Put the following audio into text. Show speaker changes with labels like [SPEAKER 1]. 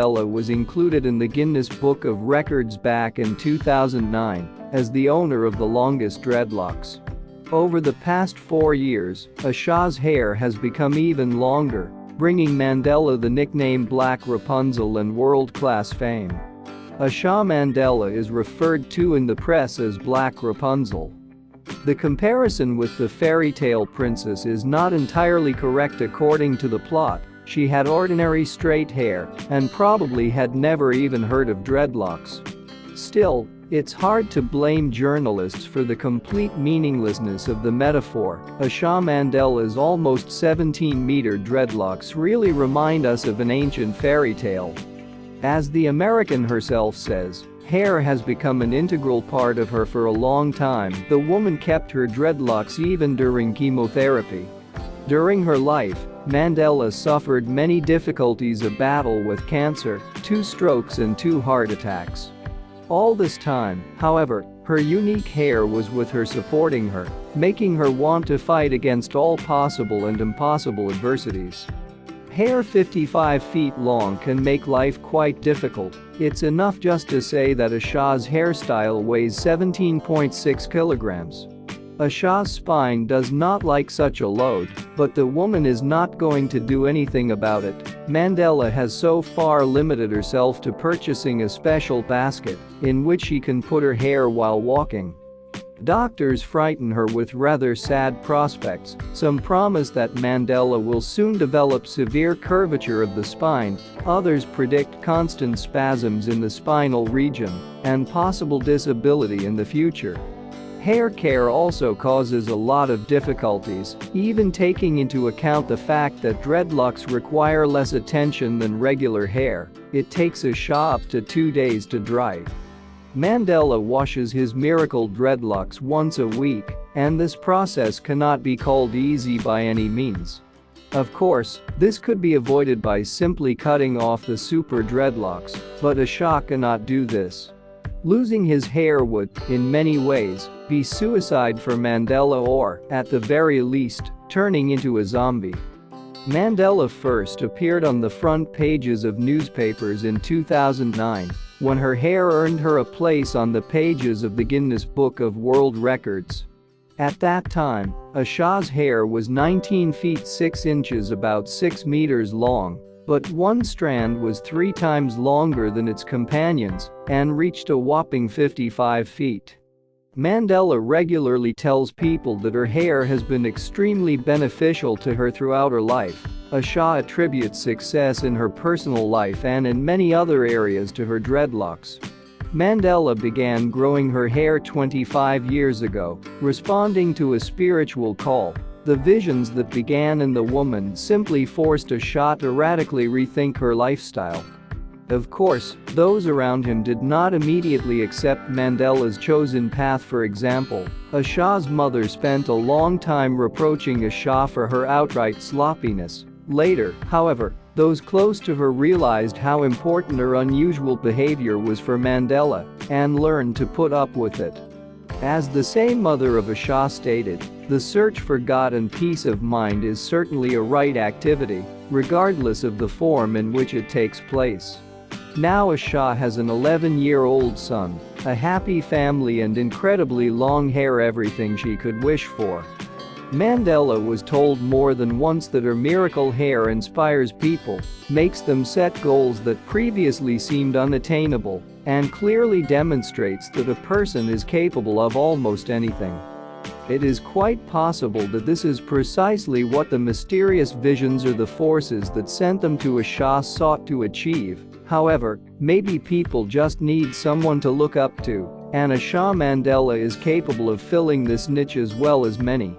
[SPEAKER 1] Mandela was included in the Guinness Book of Records back in 2009 as the owner of the longest dreadlocks. Over the past 4 years, Asha's hair has become even longer, bringing Mandela the nickname Black Rapunzel and world-class fame. Asha Mandela is referred to in the press as Black Rapunzel. The comparison with the fairy tale princess is not entirely correct according to the plot. She had ordinary straight hair and probably had never even heard of dreadlocks. Still, it's hard to blame journalists for the complete meaninglessness of the metaphor. Asha Mandela's almost 17-meter dreadlocks really remind us of an ancient fairy tale. As the American herself says, hair has become an integral part of her for a long time. The woman kept her dreadlocks even during chemotherapy. During her life, Mandela suffered many difficulties, a battle with cancer, 2 strokes and 2 heart attacks. All this time, however, her unique hair was with her, supporting her, making her want to fight against all possible and impossible adversities. Hair 55 feet long can make life quite difficult. It's enough just to say that Asha's hairstyle weighs 17.6 kilograms. Asha's spine does not like such a load, but the woman is not going to do anything about it. Mandela has so far limited herself to purchasing a special basket in which she can put her hair while walking. Doctors frighten her with rather sad prospects. Some promise that Mandela will soon develop severe curvature of the spine, others predict constant spasms in the spinal region and possible disability in the future. Hair care also causes a lot of difficulties, even taking into account the fact that dreadlocks require less attention than regular hair. It takes Asha up to 2 days to dry. Mandela washes his miracle dreadlocks once a week, and this process cannot be called easy by any means. Of course, this could be avoided by simply cutting off the super dreadlocks, but Asha cannot do this. Losing his hair would, in many ways, be suicide for Mandela, or, at the very least, turning into a zombie. Mandela first appeared on the front pages of newspapers in 2009, when her hair earned her a place on the pages of the Guinness Book of World Records. At that time, Asha's hair was 19 feet 6 inches, about 6 meters long, but one strand was 3 times longer than its companions and reached a whopping 55 feet. Mandela regularly tells people that her hair has been extremely beneficial to her throughout her life. Asha attributes success in her personal life and in many other areas to her dreadlocks. Mandela began growing her hair 25 years ago, responding to a spiritual call. The visions that began in the woman simply forced Asha to radically rethink her lifestyle. Of course, those around him did not immediately accept Mandela's chosen path. For example, Asha's mother spent a long time reproaching Asha for her outright sloppiness. Later, however, those close to her realized how important her unusual behavior was for Mandela and learned to put up with it. As the same mother of Asha stated, the search for God and peace of mind is certainly a right activity, regardless of the form in which it takes place. Now Asha has an 11-year-old son, a happy family and incredibly long hair, everything she could wish for. Mandela was told more than once that her miracle hair inspires people, makes them set goals that previously seemed unattainable, and clearly demonstrates that a person is capable of almost anything. It is quite possible that this is precisely what the mysterious visions or the forces that sent them to Asha sought to achieve. However, maybe people just need someone to look up to, and Asha Mandela is capable of filling this niche as well as many.